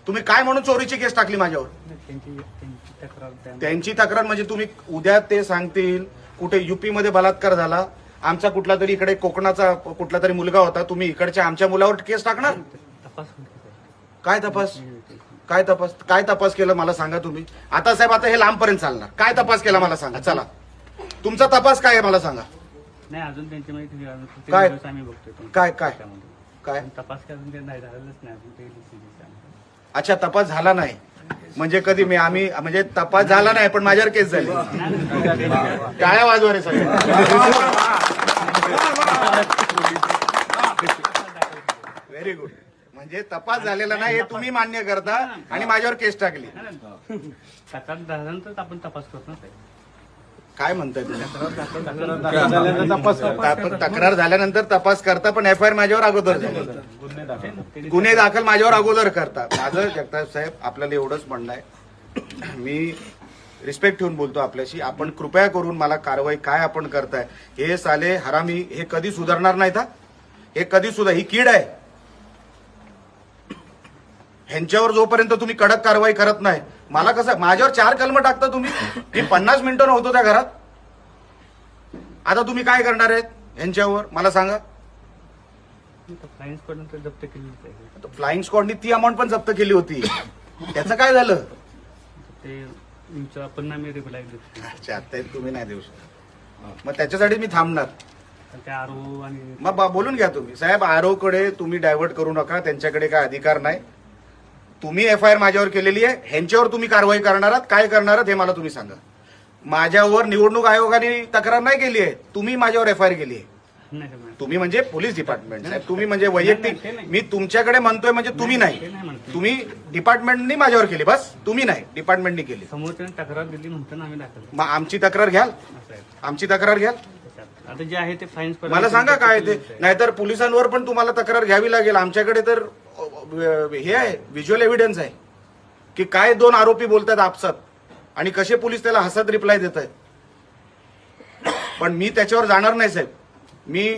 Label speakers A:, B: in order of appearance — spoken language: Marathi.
A: तुम्ही काय म्हणून चोरीची केस टाकली माझ्यावर? त्यांची तक्रार म्हणजे तुम्ही उद्या ते सांगतील कुठे युपी मध्ये बलात्कार झाला, आमचा कुठला तरी इकडे कोकणाचा कुठला तरी मुलगा होता, तुम्ही इकडच्या आमच्या मुलावर केस टाकणार? काय तपास? काय तपास? काय तपास केलं मला सांगा तुम्ही. आता साहेब आता हे लांबपर्यंत चालणार. काय तपास केला मला सांगा. चला तुमचा तपास काय आहे मला सांगा.
B: नाही अजून त्यांची माहिती
A: काय?
B: आम्ही बघतोय.
A: काय काय काय
B: तपास करून ते नाही झालेलंच नाही अजून ते.
A: अच्छा तपास झाला नाही म्हणजे कधी मी आम्ही म्हणजे तपास झाला नाही पण माझ्यावर केस झाली. टाळ्या वाजवा रे सगळे. Very good. म्हणजे तपास झालेला नाही हे तुम्ही मान्य करता आणि माझ्यावर केस टाकली.
B: तक्रार झाल्यानंतर आपण तपास करतो ना.
A: काय म्हणताय तुम्ही? तक्रार झाल्यानंतर तपास करता पण FIR माझ्यावर अगोदर गुन्हे दाखल माझ्यावर अगोदर करता. माझं जगताप साहेब आपल्याला एवढंच म्हणणं आहे, मी रिस्पेक्ट ठेवून बोलतो आपल्याशी. आपण कृपया करून मला कारवाई काय आपण करताय हे साले हरामी हे कधी सुधारणार नाहीत. हे कधी सुद्धा ही कीड आहे. ह्यांच्यावर जोपर्यंत तुम्ही कडक कारवाई करत नाही, मला कसं माझ्यावर 4 कलम टाकता तुम्ही. मी 50 मिनिटं नव्हतो त्या घरात. आता तुम्ही काय करणार आहेत ह्यांच्यावर मला सांगा.
B: फ्लाइंग स्क्वॉडनं ते जप्त केली.
A: फ्लाइंग स्क्वॉडनी ती अमाऊंट पण जप्त केली होती. त्याचं काय झालं?
B: ते तुमच्या पुन्हा मी रिप्लाय देतो.
A: अच्छा ते तुम्ही नाही देऊ शकत. मग त्याच्यासाठी मी थांबणार.
B: ते आरो आणि
A: मग बोलून घ्या तुम्ही साहेब. आरोकडे तुम्ही डायव्हर्ट करू नका. त्यांच्याकडे काय अधिकार नाही. तुम्ही FIR माझ्यावर केलेली आहे. ह्यांच्यावर तुम्ही कारवाई करणार आहात. काय करणार आहात हे मला तुम्ही सांगा. माझ्यावर निवडणूक आयोगाने तक्रार नाही केली आहे. तुम्ही माझ्यावर FIR केली आहे. तुम्ही म्हणजे पोलीस डिपार्टमेंट साहेब. तुम्ही म्हणजे वैयक्तिक मी तुमच्याकडे म्हणतोय म्हणजे तुम्ही नाही. तुम्ही डिपार्टमेंटनी माझ्यावर केली. बस तुम्ही नाही डिपार्टमेंटनी केली.
B: समोरच्या तक्रार दिली म्हणतो ना आम्ही दाखल.
A: मग आमची तक्रार घ्याल. आमची तक्रार घ्याल.
B: आता जे आहे ते फाईन
A: मला सांगा काय ते. नाहीतर पोलिसांवर पण तुम्हाला तक्रार घ्यावी लागेल. आमच्याकडे तर हे आहे व्हिज्युअल एव्हिडन्स आहे की काय 2 आरोपी बोलतात आपसात आणि कसे पोलीस त्याला हसत रिप्लाय देत आहेत. पण मी त्याच्यावर जाणार नाही साहेब. मी